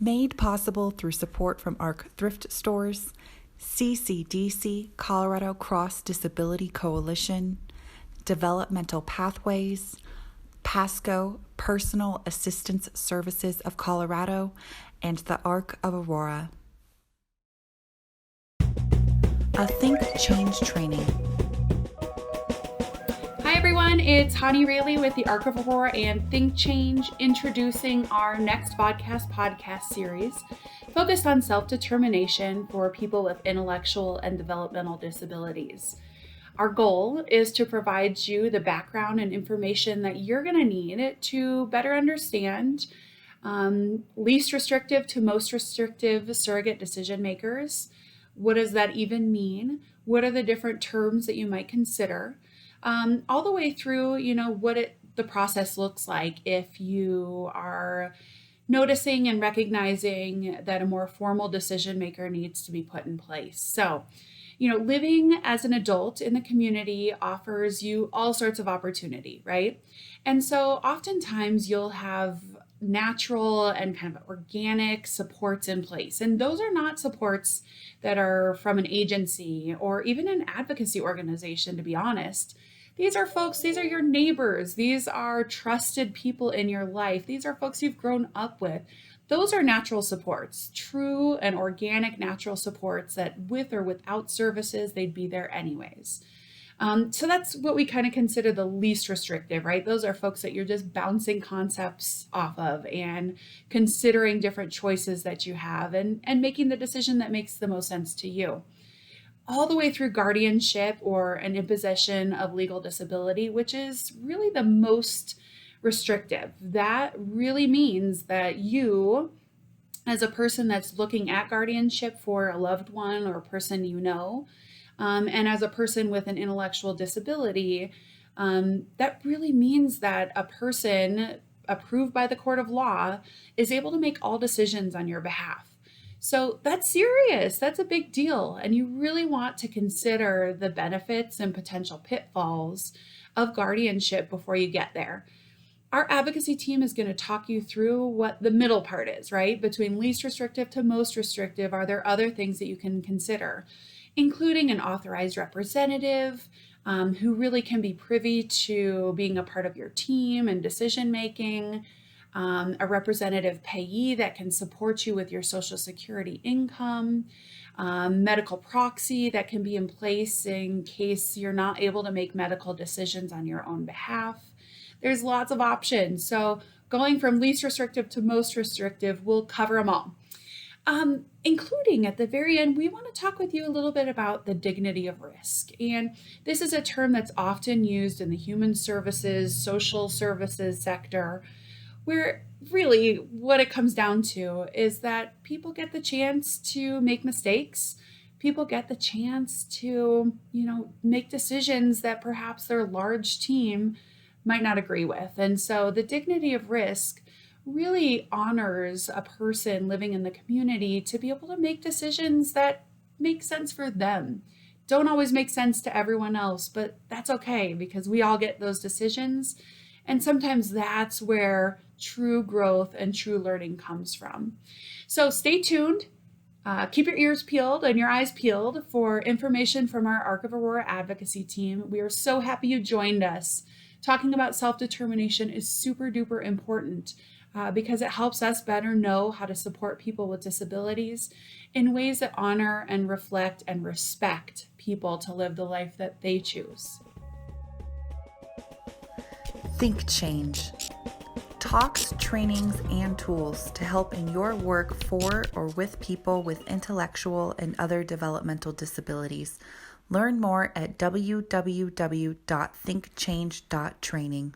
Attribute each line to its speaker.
Speaker 1: Made possible through support from ARC Thrift Stores, CCDC, Colorado Cross Disability Coalition, Developmental Pathways, PASCO, Personal Assistance Services of Colorado, and the Arc of Aurora. A THINK+change training.
Speaker 2: Hi everyone, it's Hani Rayleigh with the Arc of Aurora and THINK+change, introducing our next podcast series focused on self-determination for people with intellectual and developmental disabilities. Our goal is to provide you the background and information that you're going to need to better understand least restrictive to most restrictive surrogate decision makers. What does that even mean? What are the different terms that you might consider? All the way through, what the process looks like if you are noticing and recognizing that a more formal decision maker needs to be put in place. So, living as an adult in the community offers you all sorts of opportunity, right? And so oftentimes you'll have natural and kind of organic supports in place. And those are not supports that are from an agency or even an advocacy organization, to be honest. These are folks, these are your neighbors. These are trusted people in your life. These are folks you've grown up with. Those are natural supports, true and organic natural supports that with or without services, they'd be there anyways. So that's what we kind of consider the least restrictive, right? Those are folks that you're just bouncing concepts off of and considering different choices that you have and making the decision that makes the most sense to you. All the way through guardianship or an imposition of legal disability, which is really the most restrictive. That really means that you, as a person that's looking at guardianship for a loved one or a person you know, and as a person with an intellectual disability, that really means that a person approved by the court of law is able to make all decisions on your behalf. So that's serious. That's a big deal. And you really want to consider the benefits and potential pitfalls of guardianship before you get there. Our advocacy team is going to talk you through what the middle part is, right? Between least restrictive to most restrictive, are there other things that you can consider, including an authorized representative who really can be privy to being a part of your team and decision making, a representative payee that can support you with your Social Security income, medical proxy that can be in place in case you're not able to make medical decisions on your own behalf. There's lots of options. So going from least restrictive to most restrictive, we'll cover them all. Including at the very end, we want to talk with you a little bit about the dignity of risk. And this is a term that's often used in the human services, social services sector, where really what it comes down to is that people get the chance to make mistakes. People get the chance to, make decisions that perhaps their large team might not agree with. And so the dignity of risk really honors a person living in the community to be able to make decisions that make sense for them. Don't always make sense to everyone else, but that's okay because we all get those decisions. And sometimes that's where true growth and true learning comes from. So stay tuned. Keep your ears peeled and your eyes peeled for information from our Arc of Aurora advocacy team. We are so happy you joined us. Talking about self-determination is super duper important because it helps us better know how to support people with disabilities in ways that honor and reflect and respect people to live the life that they choose.
Speaker 1: THINK+change. Talks, trainings, and tools to help in your work for or with people with intellectual and other developmental disabilities. Learn more at www.thinkchange.training.